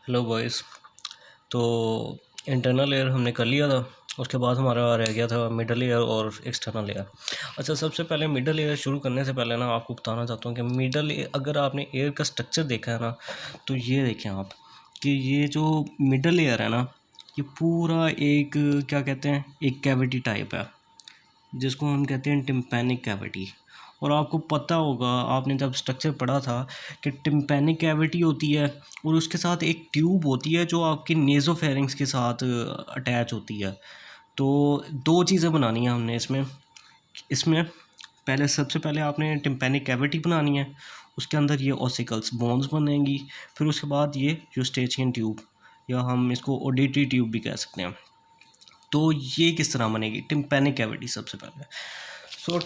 Hello boys. तो internal air हमने कर लिया था, उसके बाद हमारा रह गया था मिडल एयर और एक्सटर्नल एयर। अच्छा, सबसे पहले मिडल एयर शुरू करने से पहले ना आपको बताना चाहता हूँ कि मिडल एयर, अगर आपने एयर का स्ट्रक्चर देखा है ना, तो ये देखें आप कि ये जो मिडल एयर है ना, ये पूरा एक क्या कहते हैं, एक कैविटी टाइप है जिसको हम कहते हैं टिम्पैनिक कैविटी। और आपको पता होगा, आपने जब स्ट्रक्चर पढ़ा था कि टिम्पैनिक कैविटी होती है और उसके साथ एक ट्यूब होती है जो आपके नेज़ोफेरिंक्स के साथ अटैच होती है। तो दो चीज़ें बनानी है हमने इसमें इसमें पहले, सबसे पहले आपने टिम्पैनिक कैविटी बनानी है, उसके अंदर ये ऑसिकल्स बोन्स बनेंगी। फिर उसके बाद ये यूस्टेचियन ट्यूब, या हम इसको ऑडिटरी ट्यूब भी कह सकते हैं। तो ये किस तरह बनेगी टिम्पैनिक कैविटी? सबसे पहले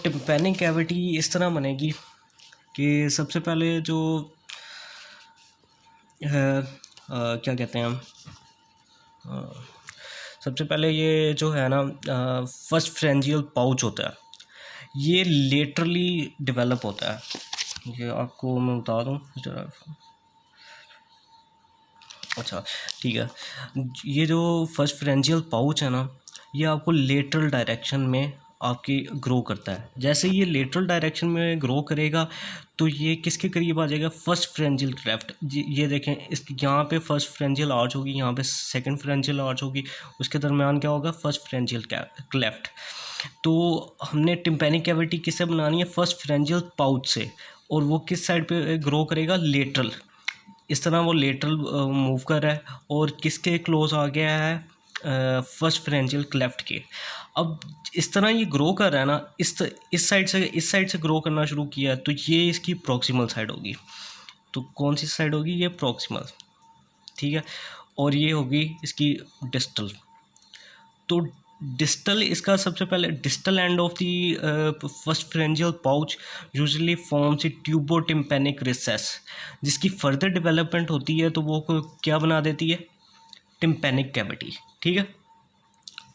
टिम्पैनिक कैविटी इस तरह बनेगी कि सबसे पहले जो है क्या कहते हैं हम, सबसे पहले ये जो है ना, फर्स्ट फ्रेंजियल पाउच होता है, ये लेटरली डेवलप होता है। ये आपको मैं बता दूँ जरा। अच्छा, ठीक है। ये जो फर्स्ट फ्रेंजियल पाउच है ना, ये आपको लेटरल डायरेक्शन में आपकी ग्रो करता है। जैसे ये लेटरल डायरेक्शन में ग्रो करेगा तो ये किसके करीब आ जाएगा? First pharyngeal cleft. ये देखें, इस यहाँ पे फर्स्ट फ्रेंजियल आर्च होगी, यहाँ पे सेकंड फ्रेंजियल आर्च होगी, उसके दरमियान क्या होगा? First pharyngeal cleft. तो हमने टिम्पैनिक कैविटी किससे बनानी है? फर्स्ट फ्रेंजियल पाउच से। और वो किस साइड पे ग्रो करेगा? लेटरल। इस तरह वो लेटरल मूव कर रहा है और किसके क्लोज आ गया है? फर्स्ट फ्रेंजियल क्लेफ्ट के। अब इस तरह ये ग्रो कर रहा है ना, इस साइड से ग्रो करना शुरू किया, तो ये इसकी प्रॉक्सिमल साइड होगी। तो कौन सी साइड होगी? ये प्रॉक्सिमल, ठीक है। और ये होगी इसकी डिस्टल। तो डिस्टल, इसका सबसे पहले distal end of the first pharyngeal pouch usually forms a tubotympanic recess, जिसकी फर्दर डेवलपमेंट होती है तो वो क्या बना देती है? टिम्पैनिक कैविटी, ठीक है।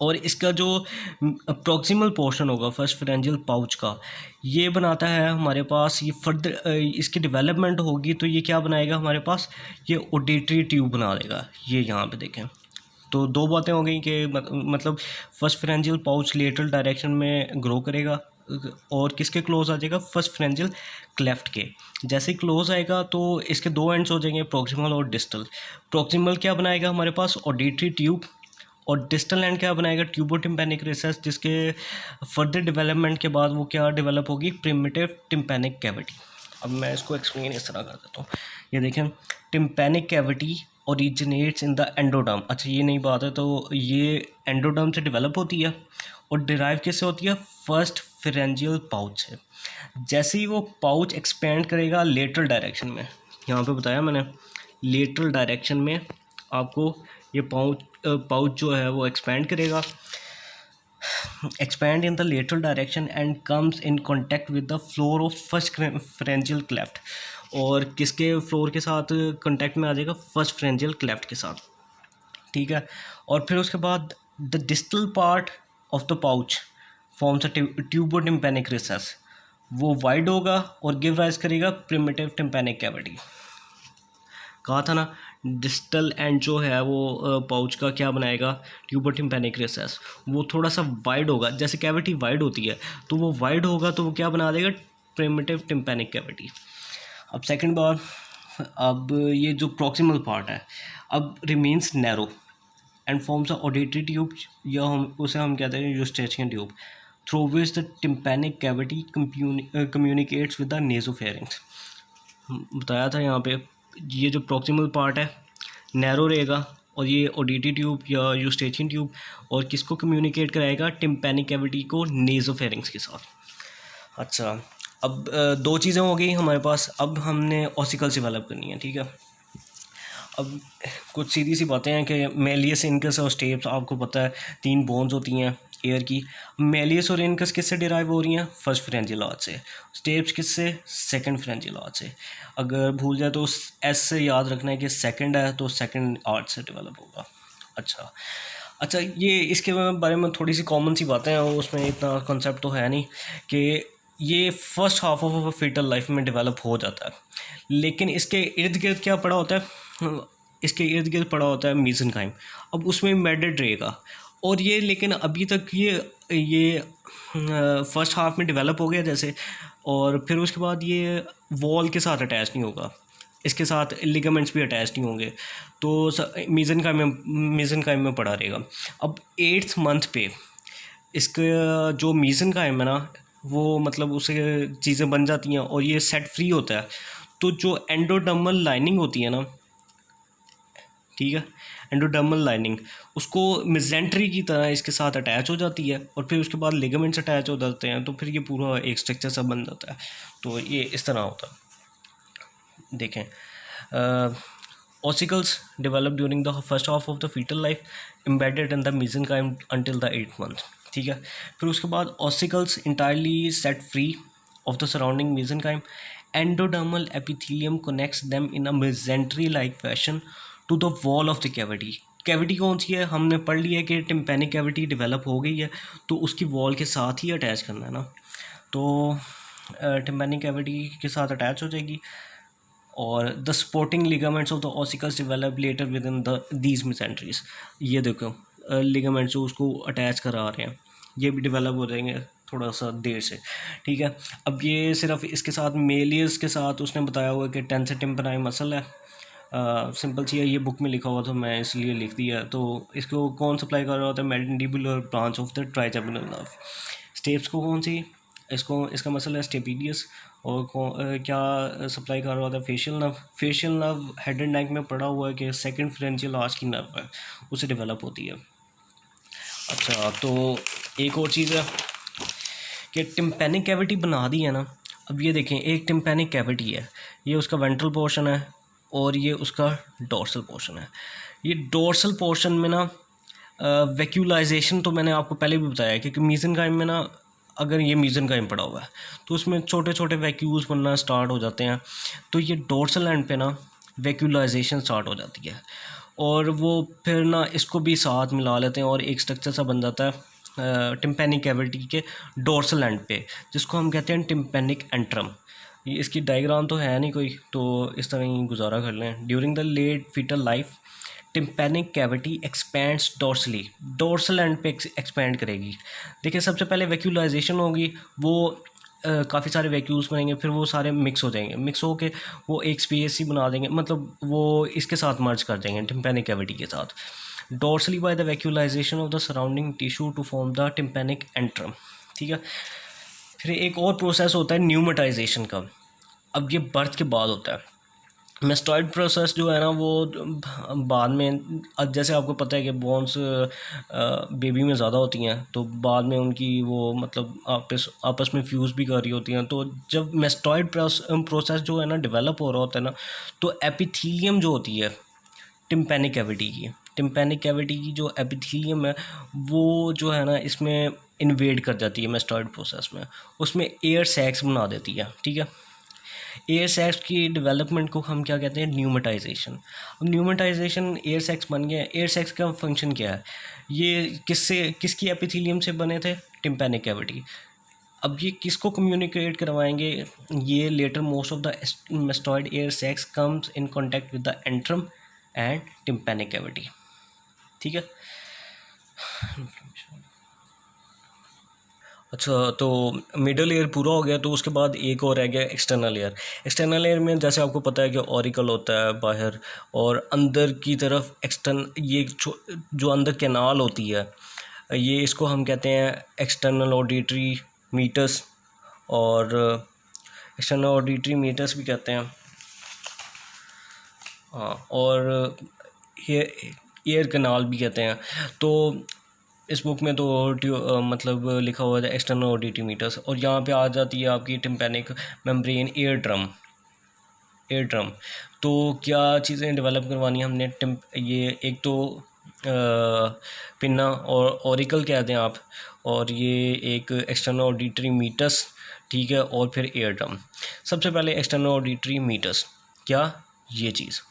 और इसका जो प्रॉक्सिमल पोर्शन होगा फर्स्ट फ्रेंजियल पाउच का, ये बनाता है हमारे पास, ये फर्दर इसकी डेवलपमेंट होगी तो ये क्या बनाएगा हमारे पास? ये ऑडिटरी ट्यूब बना देगा। ये यहाँ पे देखें, तो दो बातें हो गई कि मतलब first pharyngeal pouch lateral direction में ग्रो करेगा और किसके क्लोज आ जाएगा? फर्स्ट फ्रेंजियल क्लेफ्ट के। जैसे ही क्लोज आएगा तो इसके दो एंड्स हो जाएंगे, प्रॉक्सिमल और डिस्टल। प्रॉक्सिमल क्या बनाएगा हमारे पास? Auditory tube. और डिस्टल एंड क्या बनाएगा? ट्यूबोटिम्पैनिक रिसेस, जिसके फर्दर डेवलपमेंट के बाद वो क्या डेवलप होगी? Primitive tympanic cavity. अब मैं इसको एक्सप्लेन इस तरह कर देता हूँ। ये देखें, tympanic cavity originates in the endoderm. अच्छा, ये नई बात है, तो ये एंडोडर्म से डेवलप होती है और डिराइव किससे होती है? फर्स्ट फ्रेंजियल पाउच से। जैसे ही वो पाउच एक्सपेंड करेगा लेटरल डायरेक्शन में, यहाँ पे बताया मैंने, लेटरल डायरेक्शन में आपको ये पाउच जो है वो एक्सपेंड करेगा, expand in the lateral direction and comes in contact with the floor of first pharyngeal cleft। और किसके फ्लोर के साथ कांटेक्ट में आ जाएगा? फर्स्ट फ्रेंजियल क्लेफ्ट के साथ, ठीक है। और फिर उसके बाद the distal part of the pouch forms a tubotympanic recess, वो वाइड होगा और गिव राइज करेगा प्रिमिटिव टिम्पैनिक कैविटी। कहा था ना, डिस्टल एंड जो है वो पाउच का क्या बनाएगा? ट्यूबोटिम्पैनिक रिसेस। वो थोड़ा सा वाइड होगा, जैसे कैविटी वाइड होती है तो वो वाइड होगा तो वो क्या बना देगा? Primitive tympanic cavity. अब सेकंड बार, अब ये जो प्रॉक्सिमल पार्ट है अब remains narrow and forms a auditory tube, या हम कहते हैं Eustachian tube, through which the tympanic cavity communicates with the nasopharynx. बताया था यहाँ पे, ये जो प्रॉक्सिमल पार्ट है नैरो रहेगा और ये ऑडिटरी ट्यूब या यूस्टेचियन ट्यूब, और किसको कम्युनिकेट कराएगा? टिम्पैनिक कैविटी को नेज़ोफेरिंक्स के साथ। अच्छा, अब दो चीज़ें हो गई हमारे पास, अब हमने ऑसिकल्स डेवलप करनी है, ठीक है। अब कुछ सीधी सी बातें हैं कि मेलियस, इनकस और स्टेप्स, आपको पता है 3 बोन्स होती हैं एयर की। मेलियस और इनकस किससे डिराइव हो रही हैं? फर्स्ट फ्रेंजियल आर्च से। स्टेप्स किससे? सेकंड फ्रेंजियल आर्च से। अगर भूल जाए तो एस से याद रखना है कि सेकंड है तो सेकंड आर्च से डेवलप होगा। अच्छा, ये इसके बारे में थोड़ी सी कॉमन सी बातें हैं, उसमें इतना कॉन्सेप्ट तो है नहीं कि ये first half of foetal life में डेवलप हो जाता है, लेकिन इसके इर्द गिर्द क्या पड़ा होता है? इसके इर्द गिर्द पड़ा होता है मीज़ेनकाइम। अब उसमें एम्बेडेड रहेगा, और ये लेकिन अभी तक ये फर्स्ट हाफ में डेवलप हो गया जैसे, और फिर उसके बाद ये वॉल के साथ अटैच नहीं होगा, इसके साथ लिगामेंट्स भी अटैच नहीं होंगे, तो मीज़ेनकाइम में पड़ा रहेगा। अब 8th मंथ पे इसका जो मीज़ेनकाइम है ना, वो मतलब उसे चीज़ें बन जाती हैं और ये सेट फ्री होता है। तो जो एंडोडर्मल लाइनिंग होती है ना, ठीक है, एंडोडर्मल लाइनिंग उसको मिजेंट्री की तरह इसके साथ अटैच हो जाती है, और फिर उसके बाद लिगामेंट्स अटैच हो जाते हैं, तो फिर ये पूरा एक स्ट्रक्चर सा बन जाता है। तो ये इस तरह होता है। देखें, ossicles develop during the first half of the fetal life, embedded in the mesenchyme until the 8th month। ठीक है, फिर उसके बाद ossicles entirely set free of the surrounding mesenchyme, endodermal epithelium connects them in a mesentery like fashion to the wall of the cavity। Cavity कौन सी है, हमने पढ़ लिया है कि टिम्पैनिक कैविटी डेवलप हो गई है, तो उसकी वॉल के साथ ही अटैच करना है ना, तो टिम्पैनिक कैविटी के साथ अटैच हो जाएगी। और the supporting ligaments of the ossicles develop later within these mesenteries. ये देखो लिगामेंट्स जो उसको अटैच करा रहे हैं, ये भी डेवलप हो जाएंगे थोड़ा सा देर से। ठीक है, अब ये सिर्फ इसके साथ मेलियस के साथ उसने बताया हुआ है कि 10 से टिम्पनाई मसल है। सिंपल सी है, ये बुक में लिखा हुआ था, मैं इसलिए लिख दिया। तो इसको कौन सप्लाई कर रहा होता है, mandibular branch of the trigeminal nerve. Steps को कौन सी, इसका मसला है स्टेपिडियस। और क्या सप्लाई कर रहा होता है, facial nerve. Facial nerve head and neck में पड़ा हुआ है कि सेकंड फ्रेंजियल आर्च की नर्व है, उसे डेवलप होती है। अच्छा, तो एक और चीज़ है कि टिम्पैनिक कैविटी बना दी है ना। अब ये देखें, एक टिम्पैनिक कैविटी है, ये उसका वेंट्रल पोर्शन है और ये उसका डोर्सल पोर्शन है। ये डोर्सल पोर्शन में ना वैक्यूलाइजेशन तो मैंने आपको पहले भी बताया, क्योंकि मीज़ेनकाइम में ना, अगर ये मीज़ेनकाइम पड़ा हुआ है तो उसमें छोटे छोटे वैक्यूल्स बनना स्टार्ट हो जाते हैं, तो ये डोर्सल एंड पे ना वैक्यूलाइजेशन स्टार्ट हो जाती है, और वो फिर ना इसको भी साथ मिला लेते हैं और एक स्ट्रक्चर सा बन जाता है टिम्पैनिक कैविटी के डोर्सल एंड पे, जिसको हम कहते हैं टिम्पैनिक एंट्रम। ये इसकी डायग्राम तो है नहीं कोई, तो इस तरह ही गुजारा कर लें। During the late foetal life tympanic cavity expands dorsally, dorsal end पे एक्सपैंड करेगी। देखिए, सबसे पहले वैक्यूलाइजेशन होगी, वो काफ़ी सारे वैक्यूल्स बनेंगे, फिर वो सारे मिक्स हो जाएंगे, मिक्स हो के वो एक स्पेस ही बना देंगे, मतलब वो इसके साथ मर्ज कर देंगे टिम्पैनिक कैविटी के साथ। Dorsally by the vacuolization of the surrounding tissue to form the tympanic antrum. ठीक है, फिर एक और प्रोसेस होता है न्यूमेटाइजेशन का। अब ये बर्थ के बाद होता है। मेस्टॉइड प्रोसेस जो है ना, वो बाद में, अब जैसे आपको पता है कि बोन्स बेबी में ज़्यादा होती हैं, तो बाद में उनकी वो मतलब आपस में फ्यूज़ भी कर रही होती हैं। तो जब मेस्टॉइड प्रोसेस जो है ना डेवलप हो रहा होता है ना, तो एपिथीलियम जो होती है टिम्पैनिक कैविटी की जो एपिथीलियम है, वो जो है ना इसमें इन्वेड कर जाती है मेस्टॉइड प्रोसेस में, उसमें एयर सैक्स बना देती है। ठीक है, एयर सैक्स की डेवलपमेंट को हम क्या कहते हैं, न्यूमेटाइजेशन। अब न्यूमेटाइजेशन एयर सैक्स बन गया है। एयर सैक्स का फंक्शन क्या है, ये किसकी एपिथीलियम से बने थे, टिम्पैनिक कैविटी। अब ये किसको कम्युनिकेट करवाएंगे, ये later most of the mastoid air sacs comes in contact with the antrum and tympanic cavity. ठीक है, अच्छा, तो मिडल ईयर पूरा हो गया, तो उसके बाद एक और रह गया एक्सटर्नल ईयर। एक्सटर्नल ईयर में जैसे आपको पता है कि ऑरिकल होता है बाहर, और अंदर की तरफ ये जो अंदर कैनाल होती है, ये इसको हम कहते हैं एक्सटर्नल ऑडिटरी मीटर्स, और एक्सटर्नल ऑडिटरी मीटर्स भी कहते हैं। हाँ, और एयर कैनाल भी कहते हैं। तो इस बुक में तो मतलब लिखा हुआ है एक्सटर्नल ऑडिटरी मीटर्स, और यहाँ पे आ जाती है आपकी टिम्पैनिक मेम्ब्रेन एयर ड्रम। तो क्या चीज़ें डेवलप करवानी हमने, ये एक तो पिन्ना और ऑरिकल कहते हैं आप, और ये एक एक्सटर्नल ऑडिटरी मीटर्स। ठीक है, और फिर एयर ड्रम। सबसे पहले एक्सटर्नल ऑडिटरी मीटर्स, क्या ये चीज़,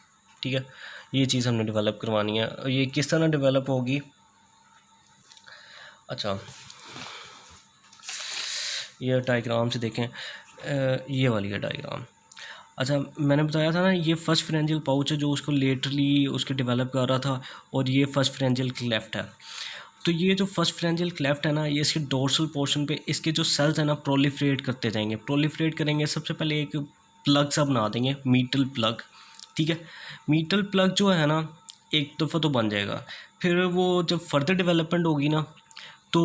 ठीक है, ये चीज़ हमने डेवलप करवानी है। ये किस तरह डेवलप होगी, अच्छा ये डायग्राम से देखें, ये वाली है डायग्राम। अच्छा, मैंने बताया था ना ये फर्स्ट फ्रेंजियल पाउच है जो उसको लेटरली उसके डेवलप कर रहा था, और ये फर्स्ट फ्रेंजियल क्लेफ्ट है। तो ये जो फर्स्ट फ्रेंजियल क्लेफ्ट है ना, ये इसके डोर्सल पोर्शन पे इसके जो सेल्स हैं ना प्रोलिफरेट करते जाएंगे, प्रोलिफरेट करेंगे। सबसे पहले एक प्लग सा बना देंगे, मीटल प्लग, ठीक है। मीटल प्लग जो है ना एक दफ़ा तो बन जाएगा, फिर वो जब फर्दर डेवलपमेंट होगी ना तो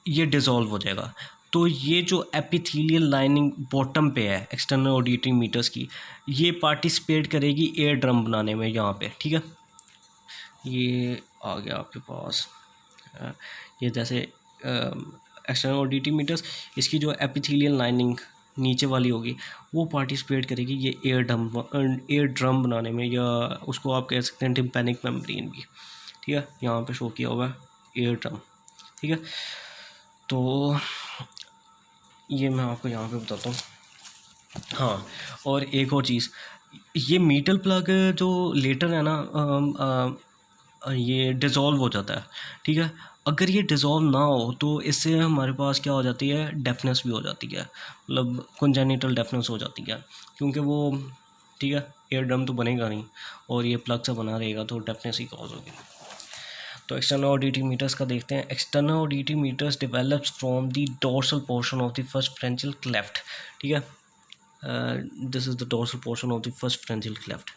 ये डिज़ोल्व हो जाएगा। तो ये जो एपिथेलियल लाइनिंग बॉटम पे है एक्सटर्नल ऑडिटरी मीटर्स की, ये पार्टिसिपेट करेगी एयर ड्रम बनाने में यहाँ पे, ठीक है। ये आ गया आपके पास। ये जैसे एक्सटर्नल ऑडिटरी मीटर्स, इसकी जो एपिथेलियल लाइनिंग नीचे वाली होगी वो पार्टिसिपेट करेगी ये एयर ड्रम बनाने में, या उसको आप कह सकते हैं टिम्पैनिक मेम्ब्रेन भी, ठीक है। यहाँ पे शो किया हुआ है एयर ड्रम, ठीक है। तो ये मैं आपको यहाँ पे बताता हूँ। हाँ, और एक और चीज़, ये मीटल प्लग जो लेटर है ना ये डिज़ोल्व हो जाता है, ठीक है। अगर ये डिज़ोल्व ना हो तो इससे हमारे पास क्या हो जाती है, डेफनेस भी हो जाती है, मतलब कंजेनिटल डेफनेस हो जाती है, क्योंकि वो, ठीक है, एयर ड्रम तो बनेगा नहीं और ये प्लग से बना रहेगा तो डेफनेस ही कॉज होगी। तो एक्सटर्नल ऑडिटरी मीटर्स का देखते हैं। External auditory meatus develops from the dorsal portion of the first pharyngeal cleft, ठीक है। This is the dorsal portion of the first pharyngeal cleft,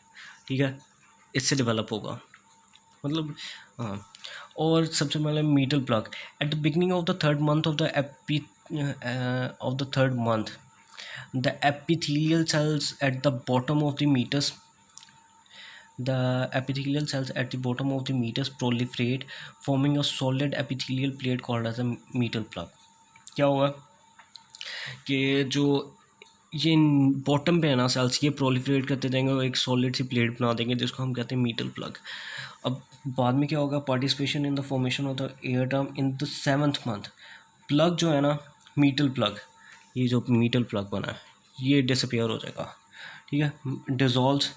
ठीक है, इससे डेवलप होगा, मतलब हाँ। और सबसे पहले metal plug at the beginning of the third month of the third month the epithelial cells at the bottom of the meters the epithelial cells at the bottom of the meters proliferate forming a solid epithelial plate called as a metal plug। क्या होगा कि जो ये bottom पे है ना sales, ये proliferate करते जाएंगे और एक सॉलिड सी प्लेट बना देंगे जिसको हम कहते हैं मीटल प्लग। अब बाद में क्या होगा, participation in the formation of the air drum in the 7th month, plug जो है ना मीटल प्लग, ये जो मीटल प्लग बना है ये डिसअपियर हो जाएगा, ठीक है, dissolves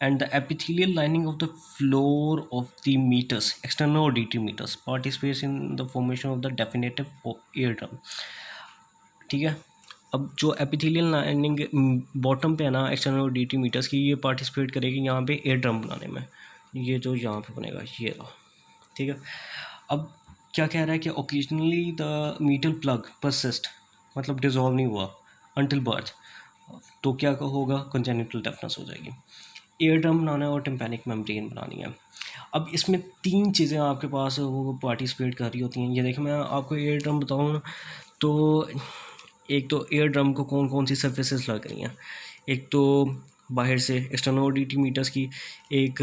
and the epithelial lining of the floor of the meatus external auditory meatus participates in the formation of the definitive ear drum, ठीक है। अब जो एपिथेलियल लाइनिंग बॉटम पे है ना एक्सटर्नल ऑडिटरी मीटर्स की, ये पार्टिसिपेट करेगी यहाँ पे एयर ड्रम बनाने में, ये जो यहाँ पे बनेगा ये रहा, ठीक है। अब क्या कह रहा है कि occasionally the metal plug persist, मतलब डिजॉल्व नहीं हुआ अंटिल बर्थ, तो क्या होगा, कंजेनिटल डेफनेस हो जाएगी। एयर ड्रम बनाना है और टिम्पैनिक मेम्ब्रेन बनानी है। अब इसमें 3 चीज़ें आपके पास वो पार्टिसिपेट कर रही होती हैं। ये देखिए, मैं आपको एयर ड्रम बताऊँ ना, तो एक तो एयर ड्रम को कौन कौन सी सर्फेसेस लग रही हैं, एक तो बाहर से एक्सटर्नल ऑडिटरी मीटर्स की, एक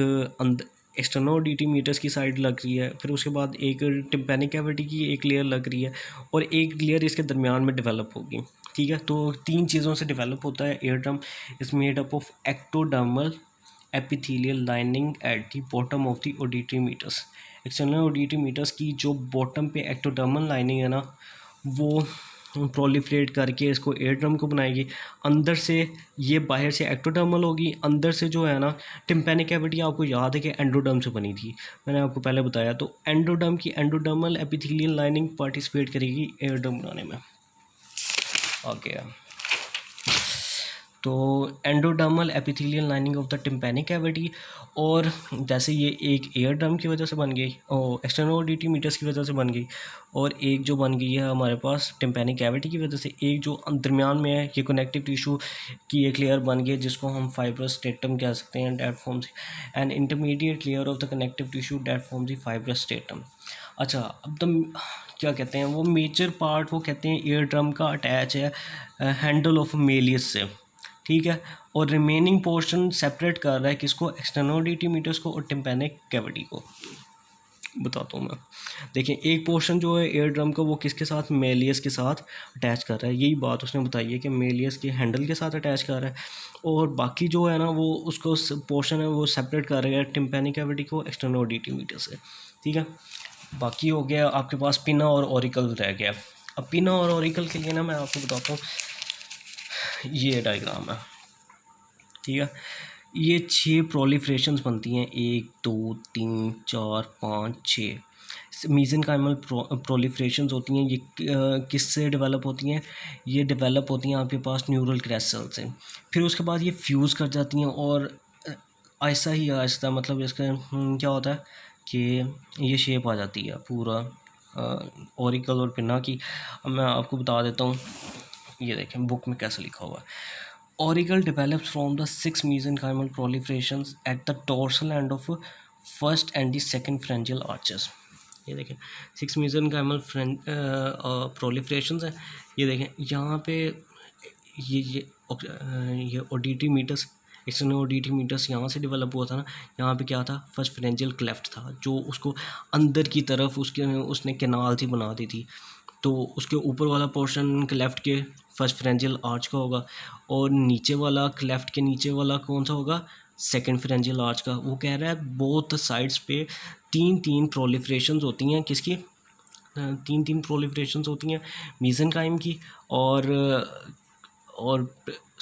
एक्सटर्नल ऑडिटरी मीटर्स की साइड लग रही है, फिर उसके बाद एक टिम्पैनिक कैविटी की एक लेयर लग रही है, और एक लेयर इसके दरमियान में डेवलप होगी, ठीक है। तो 3 चीज़ों से डेवलप होता है ear drum. Is made up of ectodermal epithelial lining at the bottom of the auditory meatus. External auditory meatus की जो बॉटम पे एक्टोडर्मल लाइनिंग है ना, वो प्रोलिफरेट करके इसको एयर ड्रम को बनाएगी। अंदर से ये बाहर से एक्टोडर्मल होगी, अंदर से जो है ना टिम्पैनिक कैविटी, आपको याद है कि एंडोडर्म से बनी थी, मैंने आपको पहले बताया। तो एंडोडर्म की एंडोडर्मल एपिथेलियल लाइनिंग पार्टिसिपेट करेगी एयर ड्रम बनाने में। ओके, तो endodermal epithelial lining of the tympanic cavity, और जैसे ये एक एयर ड्रम की वजह से बन गई और एक्सटर्नल ऑडिटरी मीटर्स की वजह से बन गई, और एक जो बन गई है हमारे पास टिम्पैनिक कैविटी की वजह से, एक जो दरमियान में है ये कनेक्टिव टिश्यू की एक लेयर बन गई जिसको हम फाइब्रस स्टेटम कह सकते हैं, that forms and intermediate layer of the connective tissue that forms the fibrous stratum. अच्छा, अब क्या कहते हैं, वो मेजर पार्ट वो कहते हैं एयर ड्रम का अटैच है हैंडल ऑफ मेलियस से, ठीक है, और रिमेनिंग पोर्शन सेपरेट कर रहा है किसको, एक्सटर्नल ऑडिटरी मीटर्स को और टिम्पैनिक कैविटी को। बताता हूँ मैं, देखिए एक पोर्शन जो है एयर ड्रम का वो किसके साथ, मेलियस के साथ अटैच कर रहा है, यही बात उसने बताई है कि मेलियस के हैंडल के साथ अटैच कर रहा है, और बाकी जो है ना वो उसको पोर्शन है वो सेपरेट कर रहा है टिम्पैनिक कैविटी को एक्सटर्नल ऑडिटरी मीटर से, ठीक है। बाकी हो गया आपके पास पिना और ऑरिकल रह गया। अब पिना और ऑरिकल के लिए ना मैं आपको बताता हूँ, ये डायग्राम है, ठीक है। ये 6 प्रोलिफरेशंस बनती हैं, 1 2 3 4 5 6, मीज़ेनकाइमल प्रोलिफरेशंस होती हैं, ये किससे डेवलप होती हैं? ये डेवलप होती हैं आपके पास न्यूरल क्रैश सेल से। फिर उसके बाद ये फ्यूज़ कर जाती हैं और आहिस्ता ही आहिस्ता, मतलब इसका क्या होता है कि ये शेप आ जाती है पूरा ऑरिकल और पिन्ना की। अब मैं आपको बता देता हूँ, ये देखें बुक में कैसे लिखा हुआ है। Auricle develops from the 6 mesenchymal proliferations at the dorsal end of first and the second pharyngeal arches. ये देखें 6 mesenchymal प्रोलिफ्रेशंस है। ये देखें यहाँ पे ये ओडिटी मीटर्स, एक्सटर्नल ओडिटी मीटर्स यहाँ से डेवलप हुआ था ना। यहाँ पे क्या था, फर्स्ट फ्रेंजियल क्लेफ्ट था जो उसको अंदर की तरफ उसने कैनाल सी बना दी थी। तो उसके ऊपर वाला पोर्शन क्लेफ्ट के फर्स्ट फ्रेंजियल आर्च का होगा और नीचे वाला क्लेफ्ट के नीचे वाला कौन सा होगा, सेकंड फ्रेंजियल आर्च का। वो कह रहा है बोथ साइड्स पे 3 प्रोलिफरेशंस होती हैं, किसकी? 3 प्रोलिफरेशंस होती हैं मीज़ेनकाइम की। और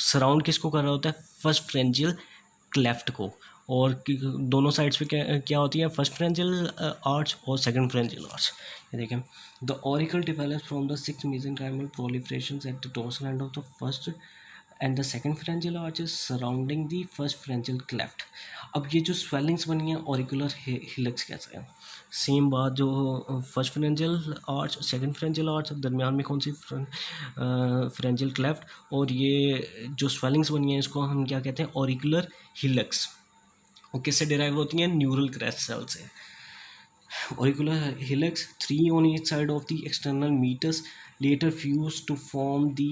सराउंड किसको कर रहा होता है, फर्स्ट फ्रेंजियल क्लेफ्ट को। और दोनों साइड्स पे क्या होती है, फर्स्ट फ्रेंजियल आर्च और सेकंड फ्रेंजियल आर्च। ये देखें, the auricle develops from the 6 mesenchymal proliferations at the dorsal end of the first and the second pharyngeal arches surrounding the first pharyngeal cleft। अब ये जो स्वेलिंग्स बनी है auricular Hilux कहते हैं। सेम बात, जो first pharyngeal arch second pharyngeal arch, दरमियान में कौन सी फ्रेंजियल क्लेफ्ट, और ये जो स्वेलिंग्स बनी है इसको हम क्या कहते हैं, ऑरिकुलर हिलक्स। और किससे डिराइव होती हैं, न्यूरल क्रैश सेल से। Auricular helix, 3 on each side of the external meatus, later fuse to form the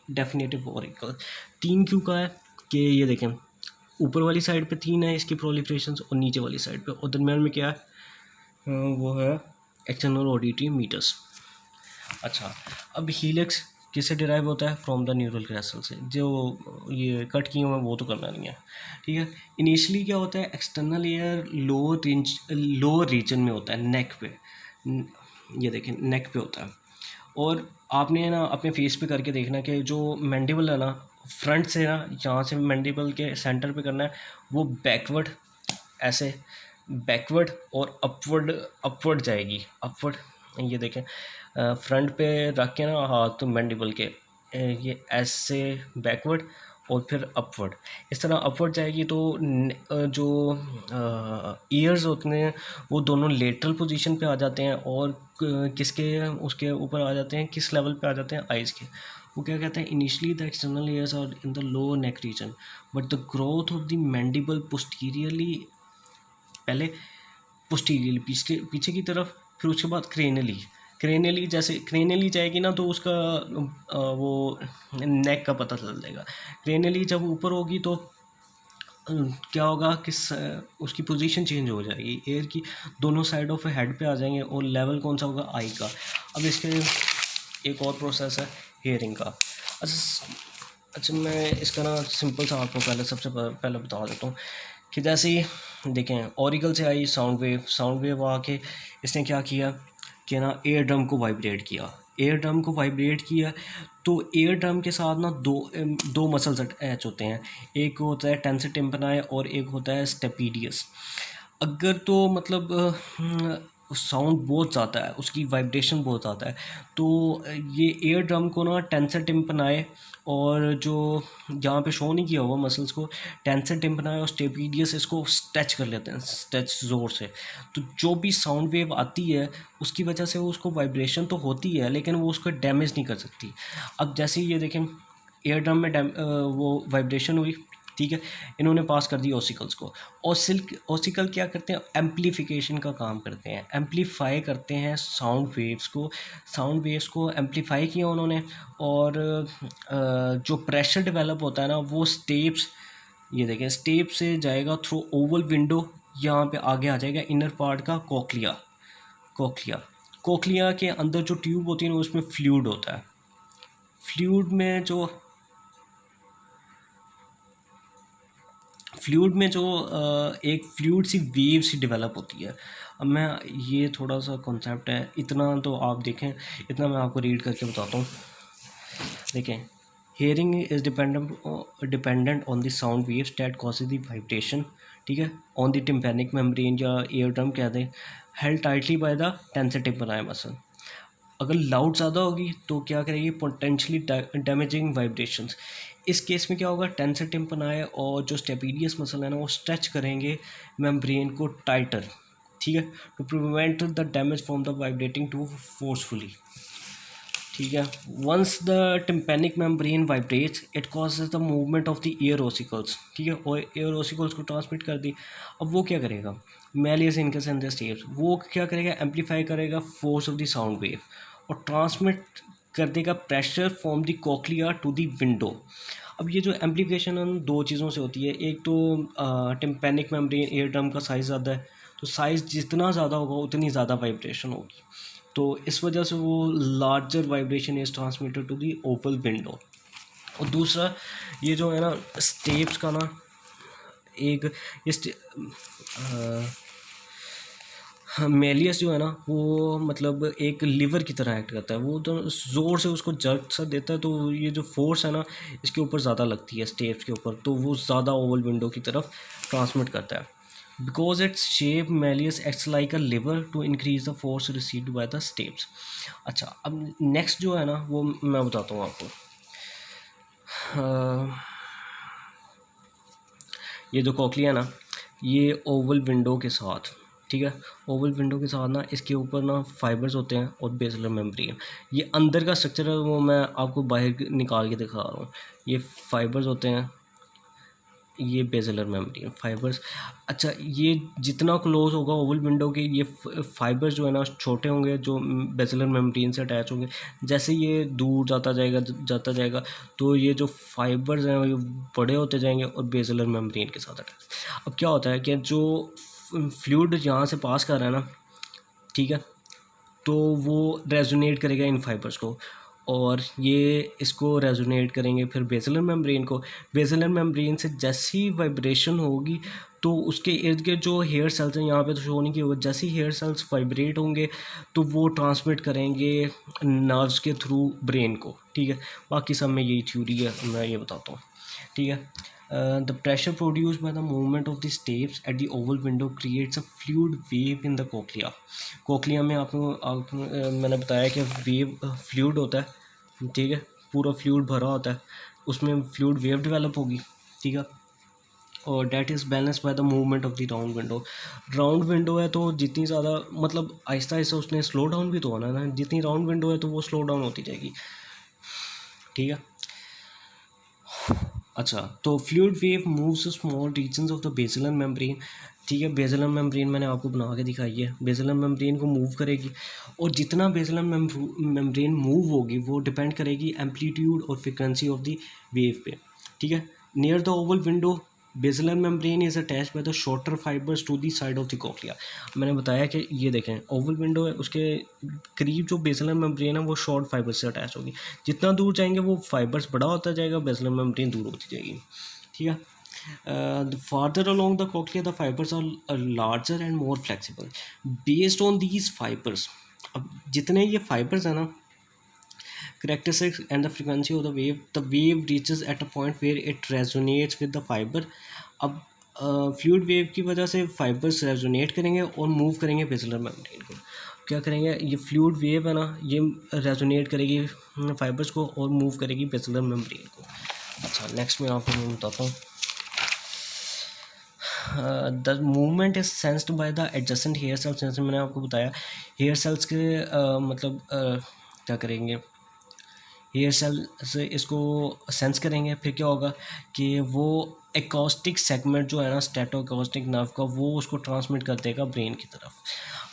definitive auricle। 3 क्यों का है कि ये देखें ऊपर वाली साइड पे 3 है इसकी प्रोलिफरेशंस और नीचे वाली साइड पे, और दरम्यान में क्या है, वो है एक्सटर्नल ऑडिटरी मीटर्स। अच्छा, अब हीलिक्स किससे डिराइव होता है, from the neural crest cell से। जो ये कट किए हुए हैं वो तो करना नहीं है, ठीक है। इनिशियली क्या होता है, एक्सटर्नल एयर लोअर रीजन में होता है, नेक पे। ये देखें नेक पे होता है। और आपने ना अपने फेस पे करके देखना कि जो मैंडिबल है ना, फ्रंट से ना, जहाँ से मैंडिबल के सेंटर पे करना है, वो बैकवर्ड, ऐसे बैकवर्ड और अपवर्ड जाएगी, अपवर्ड। ये देखें फ्रंट पे रख के ना हाथ, तो मैंडिबल के ये ऐसे बैकवर्ड और फिर अपवर्ड, इस तरह अपवर्ड जाएगी। तो जो ईयर्स होते हैं वो दोनों लेटरल पोजीशन पे आ जाते हैं, और किसके उसके ऊपर आ जाते हैं, किस लेवल पे आ जाते हैं, आइज़ के। वो क्या कहते हैं, initially the external ears are in the lower neck region but the growth of the mandible posteriorly, पहले पोस्टीरियरली पीछे की तरफ, फिर उसके बाद क्रेनली जैसे क्रेनली जाएगी ना, तो उसका वो नेक का पता चल जाएगा। क्रेनली जब ऊपर होगी तो क्या होगा कि उसकी पोजीशन चेंज हो जाएगी, एयर की दोनों साइड ऑफ हेड पे आ जाएंगे, और लेवल कौन सा होगा, आई का। अब इसके एक और प्रोसेस है हेयरिंग का। अच्छा मैं इसका ना सिंपल सा आपको सबसे पहले बता देता हूँ कि जैसे ही देखें ऑरिकल से आई साउंड वेव आके इसने क्या किया कि ना एयर ड्रम को वाइब्रेट किया। तो एयर ड्रम के साथ ना दो मसल्स अटैच होते हैं, एक होता है टेंसर टिम्पैनी और एक होता है स्टेपिडियस। अगर तो मतलब साउंड बहुत ज़्यादा है, उसकी वाइब्रेशन बहुत ज़्यादा है, तो ये एयर ड्रम को ना टेंसर टिम्पैनी और जो जहाँ पे शो नहीं किया हुआ मसल्स को, टेंसर टिम्पैनी और स्टेपिडियस इसको स्ट्रेच कर लेते हैं, स्ट्रेच ज़ोर से। तो जो भी साउंड वेव आती है उसकी वजह से वो उसको वाइब्रेशन तो होती है, लेकिन वो उसको डैमेज नहीं कर सकती। अब जैसे ये देखें एयर ड्रम में वो वाइब्रेशन हुई, ठीक है, इन्होंने पास कर दी ऑसिकल्स को। ऑसिकल क्या करते हैं, एम्पलीफिकेशन का काम करते हैं, एम्पलीफाई करते हैं साउंड वेव्स को एम्पलीफाई किया उन्होंने। और जो प्रेशर डेवलप होता है ना, वो स्टेप्स, ये देखें स्टेप से जाएगा थ्रू ओवल विंडो, यहाँ पे आगे आ जाएगा इनर पार्ट का कोक्लिया के अंदर जो ट्यूब होती है ना, उसमें फ्लूइड होता है। फ्लूइड में जो एक फ्लूइड सी वेव सी डेवलप होती है। अब मैं ये थोड़ा सा कॉन्सेप्ट है, इतना तो आप देखें, इतना मैं आपको रीड करके बताता हूँ। देखें, hearing is dependent on the sound waves that causes the vibration ठीक है, ऑन द टिम्पैनिक मेम्ब्रेन या एयर ड्रम कहते हैं, held tightly by the tensor tympani muscle. अगर लाउड ज़्यादा होगी तो क्या करेगी, पोटेंशियली डैमेजिंग वाइब्रेशंस। इस केस में क्या होगा, टेंसर टिम्पैनी और जो स्टेपिडियस मसल है ना वो स्ट्रेच करेंगे मेम्ब्रेन को टाइटर, ठीक है, to prevent the damage from the vibrating too forcefully. ठीक है, once the tympanic membrane vibrates it causes the movement of the ear ossicles, ठीक है, और एयर ओसिकल्स को ट्रांसमिट कर दी। अब वो क्या करेगा, malleus incus and the stapes, वो क्या करेगा, एम्पलीफाई करेगा force of the sound wave और ट्रांसमिट कर देगा pressure from the cochlea to the window. अब ये जो एम्पलीफिकेशन उन दो चीज़ों से होती है, एक तो टिम्पैनिक मेम्ब्रेन एयर ड्रम का साइज़ ज़्यादा है, तो साइज़ जितना ज़्यादा होगा उतनी ज़्यादा वाइब्रेशन होगी, तो इस वजह से वो larger vibration is transmitted to the oval window. और दूसरा ये जो है ना स्टेप्स का ना, एक मेलियस जो है ना वो मतलब एक लिवर की तरह एक्ट करता है, वो तो ज़ोर से उसको जर्क सा देता है, तो ये जो फोर्स है ना इसके ऊपर ज़्यादा लगती है स्टेप्स के ऊपर, तो वो ज़्यादा ओवल विंडो की तरफ ट्रांसमिट करता है। Because its shape malleus acts like a lever to increase the force received by the steps। अच्छा, अब नेक्स्ट जो है ना वो मैं बताता हूँ आपको। ये जो कॉक्लिया है ना, ये ओवल विंडो के साथ, ठीक है, ओवल विंडो के साथ ना इसके ऊपर ना फाइबर्स होते हैं और बेसलर मेम्ब्रेन। ये अंदर का स्ट्रक्चर है वो मैं आपको बाहर निकाल के दिखा रहा हूँ। ये फाइबर्स होते हैं, ये बेसलर मेम्ब्रेन फाइबर्स। अच्छा, ये जितना क्लोज होगा ओवल विंडो के, ये फाइबर्स जो है ना छोटे होंगे जो बेसलर मेम्ब्रेन से अटैच होंगे। जैसे ये दूर जाता जाएगा तो ये जो फाइबर्स हैं ये बड़े होते जाएंगे और बेसलर मेम्ब्रेन के साथ अटैच। अब क्या होता है कि जो फ्लूइड यहाँ से पास कर रहा है ना, ठीक है, तो वो रेजोनेट करेगा इन फाइबर्स को और ये इसको रेजोनेट करेंगे फिर बेसलर मेम्ब्रेन को। बेसलर मेम्ब्रेन से जैसी वाइब्रेशन होगी तो उसके इर्द गिर्द जो हेयर सेल्स हैं, यहाँ पे तो शो नहीं किया होगा, जैसे हेयर सेल्स वाइब्रेट होंगे तो वो ट्रांसमिट करेंगे नर्व्स के थ्रू ब्रेन को, ठीक है। बाकी सब में यही थ्योरी है, मैं ये बताता हूँ, ठीक है। The pressure produced by the movement of the steps at the oval window creates a fluid wave in the cochlea। Cochlea में मैंने बताया कि वेव फ्लूइड होता है, ठीक है, पूरा फ्लूइड भरा होता है, उसमें फ्लूइड वेव डेवलप होगी, ठीक है, और that is balance by the movement of the round window. Round window है तो जितनी ज़्यादा मतलब आहिस्ता आहिस्ता उसने स्लो डाउन भी तो होना है ना, जितनी राउंड विंडो है तो वो स्लो डाउन होती जाएगी, ठीक है। अच्छा, तो fluid wave moves small regions of the basilar membrane, ठीक है। बेसलर मेम्ब्रेन मैंने आपको बना के दिखाई है, बेसलर मेम्ब्रेन को मूव करेगी और जितना बेसलर मेम्ब्रेन मूव होगी वो डिपेंड करेगी एम्पलीट्यूड और फ्रिक्वेंसी ऑफ द वेव पे, ठीक है। Near the oval window basilar membrane is attach by the shorter fibres to the side of the cochlea. मैंने बताया कि ये देखें ओवल विंडो है, उसके करीब जो बेसलर मेम्ब्रेन है वो शॉर्ट फाइबर से अटैच होगी, जितना दूर जाएंगे वो फाइबर्स बड़ा होता जाएगा, बेसलर मेम्ब्रेन दूर होती जाएगी, ठीक है। Farther along the cochlea the fibers are larger and more flexible based on these fibers। अब जितने ये फाइबर्स हैं ना, characteristics and the frequency of the wave reaches at a point where it resonates with the fiber। अब fluid wave की वजह से fibres resonate करेंगे और मूव करेंगे बेसलर मेम्ब्रेन को। क्या करेंगे, ये फ्लूइड वेव है ना ये रेजोनेट करेगी फाइबर्स को और मूव करेगी बेसलर मेम्ब्रेन को। अच्छा, नेक्स्ट में आपको मैं बताता हूँ, the movement is sensed by the adjacent hair cells. जैसे मैंने आपको बताया हेयर सेल्स के मतलब क्या करेंगे, हेयर सेल से इसको सेंस करेंगे, फिर क्या होगा कि वो एकॉस्टिक सेगमेंट जो है ना स्टेटो एकॉस्टिक नर्व का, वो उसको ट्रांसमिट कर देगा ब्रेन की तरफ।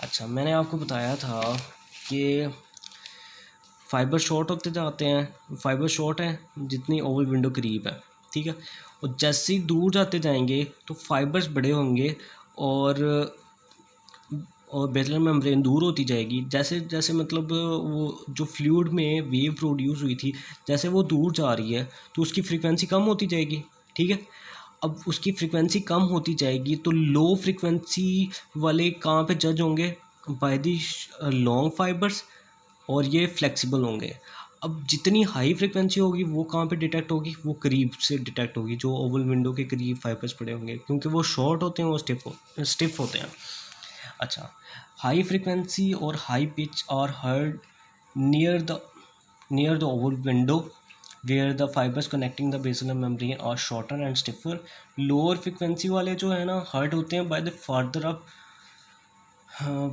अच्छा, मैंने आपको बताया था कि फाइबर शॉर्ट होते जाते हैं, फाइबर शॉर्ट हैं जितनी ओवल विंडो करीब है, ठीक है, और जैसे ही दूर जाते जाएंगे तो फाइबर्स बड़े होंगे और बेसलर मेम्ब्रेन दूर होती जाएगी। जैसे जैसे मतलब वो जो फ्लूइड में वेव प्रोड्यूस हुई थी, जैसे वो दूर जा रही है तो उसकी फ्रीक्वेंसी कम होती जाएगी, ठीक है। अब उसकी फ्रीक्वेंसी कम होती जाएगी तो लो फ्रीक्वेंसी वाले कहाँ पे जज होंगे, बाय दी लॉन्ग फाइबर्स, और ये फ्लेक्सिबल होंगे। अब जितनी हाई फ्रिक्वेंसी होगी वो कहाँ पे डिटेक्ट होगी, वो करीब से डिटेक्ट होगी, जो ओवल विंडो के करीब फाइबर्स पड़े होंगे, क्योंकि वो शॉर्ट होते हैं, वो स्टिफ होते हैं। अच्छा, हाई फ्रिक्वेंसी और high pitch are heard near the oval window where the fibers connecting the basilar membrane are shorter and stiffer. Lower frequency वाले जो है ना हर्ट होते हैं by the farther up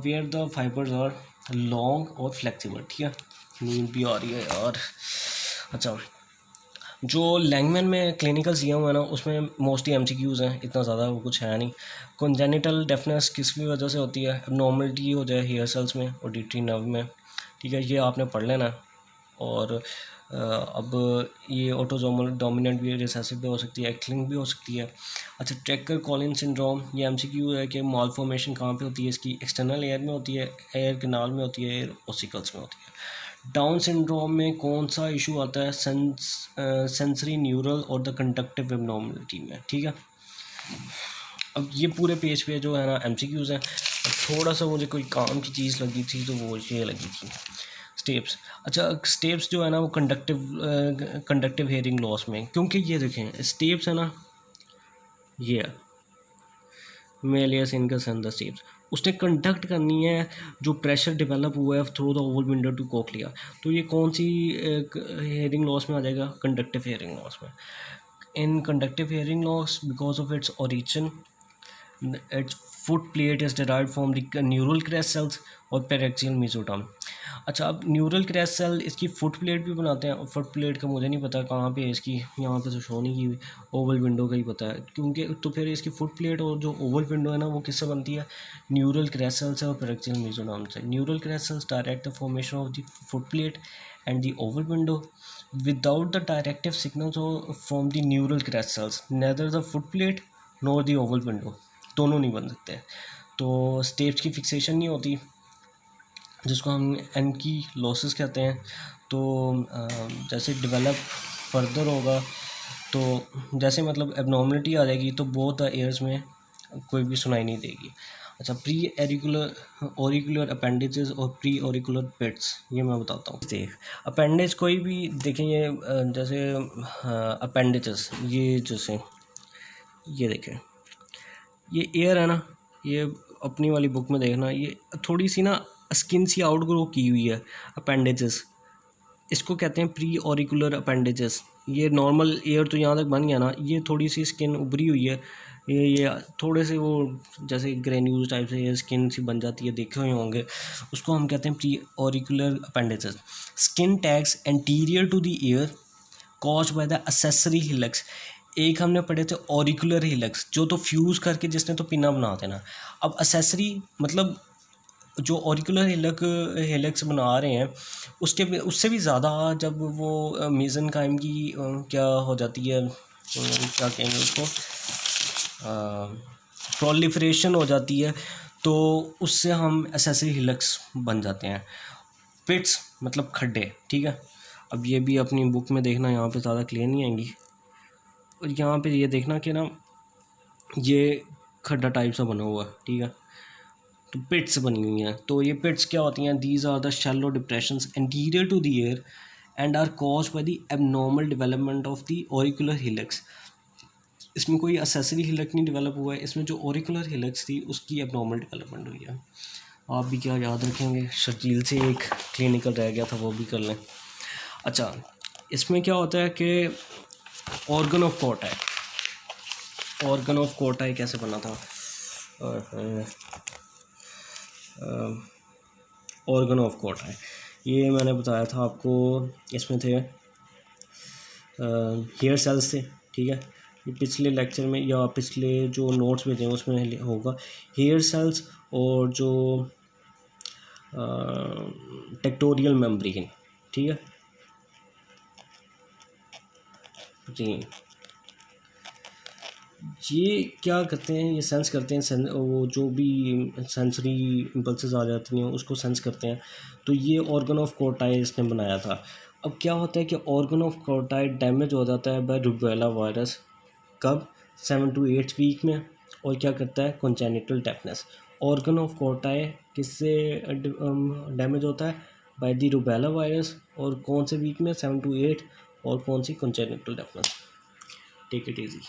where the fibres are long और flexible. ठीक है, नींद भी आ रही है यार। अच्छा, जो लैंगमैन में क्लिनिकल्स दिया हुआ है ना उसमें मोस्टली एमसीक्यूज़ हैं, इतना ज़्यादा वो कुछ है नहीं। कॉन्जेनिटल डेफनेस किस भी वजह से होती है, एबनॉर्मलिटी हो जाए हेयर सेल्स में, ऑडिटरी नर्व में। ठीक है, ये आपने पढ़ लेना। और अब ये ऑटोजोमल डोमिनेंट भी, रिसेसिव भी हो सकती है, एक्स लिंक भी हो सकती है। अच्छा, ट्रैकर कॉलिन सिंड्रोम, ये एमसीक्यू है कि मॉल फॉर्मेशन कहाँ पे होती है, इसकी एक्सटर्नल एयर में होती है, एयर कैनाल में होती है, एयर ओसिकल्स में होती है। डाउन सिंड्रोम में कौन सा इशू आता है, सेंसरी न्यूरल और द कंडक्टिव एबनॉर्मलिटी में। ठीक है, अब ये पूरे पेज पे जो है ना एमसीक्यूज़ हैं। थोड़ा सा मुझे कोई काम की चीज़ लगी थी तो वो ये लगी थी स्टेप्स। अच्छा, स्टेप्स जो है ना वो कंडक्टिव हेयरिंग लॉस में, क्योंकि ये देखें स्टेप्स है ना, ये मेलियस इनका सन स्टेप्स, उसने कंडक्ट करनी है जो प्रेशर डेवलप हुआ है through the oval window to cochlea. तो ये कौन सी हेयरिंग लॉस में आ जाएगा, कंडक्टिव हेयरिंग लॉस में। In conductive hearing loss because of its origin its foot plate is derived from the neural crest cells और paraxial mesoderm. अच्छा, अब neural crest cell इसकी फुट प्लेट भी बनाते हैं, और फुट प्लेट का मुझे नहीं पता कहाँ पे है इसकी, यहाँ पे तो शो नहीं की हुई, ओवल विंडो का ही पता है। क्योंकि तो फिर इसकी फुट प्लेट और जो ओवल विंडो है ना वो किससे बनती है, न्यूरल क्रेस्ट सेल से और पेरेक्सियल मेसोडर्म से। Neural crest cells direct the formation of the foot plate and the oval window without the directive signals from the neural crest cells neither the foot plate nor the oval window, दोनों नहीं बन सकते। तो steps की fixation नहीं होती, जिसको हम एन की लॉसेस कहते हैं। तो जैसे डेवलप फर्दर होगा तो जैसे मतलब एबनॉर्मलिटी आ जाएगी तो बोथ एयर्स में कोई भी सुनाई नहीं देगी। अच्छा, प्री एरिकुलर ऑरिकुलर अपेंडिजेस और प्री ऑरिकुलर पिट्स, ये मैं बताता हूँ। देख, अपेंडेज कोई भी देखें, ये जैसे अपेंडिजेस, ये जैसे ये देखें, ये एयर है ना, ये अपनी वाली बुक में देखना, ये थोड़ी सी ना स्किन सी आउटग्रो की हुई है अपेंडेजेस, इसको कहते हैं प्री ऑरिकुलर अपेंडेजेस। ये नॉर्मल एयर तो यहाँ तक बन गया ना, ये थोड़ी सी स्किन उभरी हुई है, ये थोड़े से वो जैसे ग्रेन्यूल्स टाइप से ये स्किन सी बन जाती है, देखे हुए होंगे, उसको हम कहते हैं preauricular appendages. Skin tags anterior to the ear caused by the accessory hillocks. एक हमने पढ़े थे ऑरिकुलर हिलेक्स, जो तो फ्यूज़ करके जिसने तो पिना बना देना। अब एक्सेसरी मतलब जो ऑरिकुलर हेलेक्स बना रहे हैं उससे भी ज़्यादा जब वो मेजन काइम की क्या हो जाती है, क्या कहेंगे उसको, प्रोलिफरेशन हो जाती है, तो उससे हम एक्सेसरी हिलेक्स बन जाते हैं। पिट्स मतलब खड्डे। ठीक है, अब ये भी अपनी बुक में देखना, यहाँ पे ज़्यादा क्लियर नहीं आएंगी। और यहाँ पे ये देखना कि ना ये खड्डा टाइप सा बना हुआ है। ठीक है, तो पिट्स बनी हुई हैं। तो ये पिट्स क्या होती हैं, these are the shallow depressions anterior to the ear and are caused by the abnormal development of the auricular hillocks. इसमें कोई एक्सेसरी हिलेक्स नहीं डेवलप हुआ है, इसमें जो ऑरिकुलर हिलेक्स थी उसकी एबनॉर्मल डेवलपमेंट हुई है। आप भी क्या याद रखेंगे, शर्जील से एक क्लिनिकल रह गया था, वो भी कर लें। अच्छा, इसमें क्या होता है कि organ of Kotai, organ of कोटाई कैसे बना था, ऑर्गन ऑफ कोटाई ये मैंने बताया था आपको, इसमें थे हेयर सेल्स थे। ठीक है, ये पिछले लेक्चर में या पिछले जो नोट्स में थे उसमें होगा, हेयर सेल्स और जो टेक्टोरियल मेम्ब्रेन। ठीक है जी, ये क्या करते हैं, ये सेंस करते हैं, वो जो भी सेंसरी इम्पल्सेस आ जाती हैं उसको सेंस करते हैं। तो ये ऑर्गन ऑफ कोटाई इसने बनाया था। अब क्या होता है कि ऑर्गन ऑफ कोटाई डैमेज हो जाता है बाय रुबेला वायरस, कब, 7 to 8 वीक में। और क्या करता है, कॉन्जेनिटल डेफनेस। ऑर्गन ऑफ कोटाई किससे डैमेज होता है, बाय द रूबेला वायरस, और कौन से वीक में 7 to 8, और कौन सी congenital deafness. Take it easy.